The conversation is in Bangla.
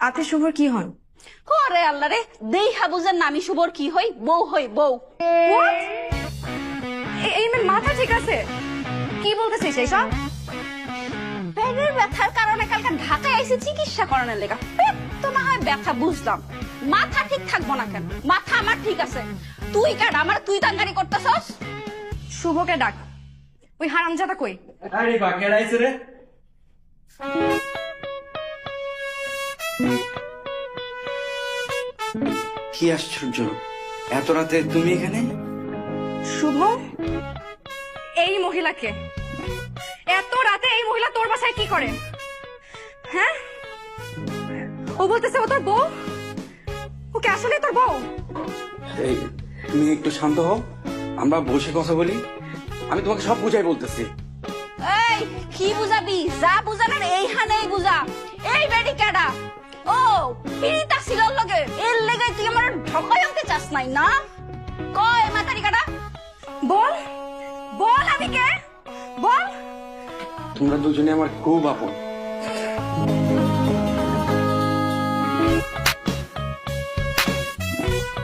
আপনি শুভর কি হন? ওরে আল্লাহ রে, দেইহা বুঝেন না আমি শুভর কি হই? বউ হই বউ। What? এই মেয়ের মাথা ঠিক আছে? কি বলতেছিস এইসব? পেটের ব্যথার কারণে কালকে ঢাকায় এসে চিকিৎসা করানোর লেগা। পেট তো না হয় ব্যথা বুঝলাম, মাথা ঠিক থাকবো না কেন? মাথা আমার ঠিক আছে, তুই কেন আমার তুই তাঙ্গারি করতেছস? শুভকে ডাক। ওই হারামজাদা কই? আরে বা কেডাইছে রে? কি আশ্চর্য, এত রাতে তুমি এখানে? শুভ, এই মহিলাকে এত রাতে এই মহিলা তোর বাসায় কি করে? হ্যাঁ, ও বলতেছে ও তোর বউ। ওকে আসলে তোর বউ? এই তুমি একটু শান্ত হও, আমরা বসে কথা বলি। আমি তোমাকে সব বুঝাই বলতেছি। এই কি বুঝাবি? যা বুঝানোর এইখানেই বুঝা। এই বেডি কেডা? ও পিরিতা ছিল লগে, এর লেগে তুই আমার ঢকাই আনতে চাস নাই না? কয় মাতারি কাটা? বল বল, আমি কে? বল। তোমরা দুজনে আমার খুব আপন।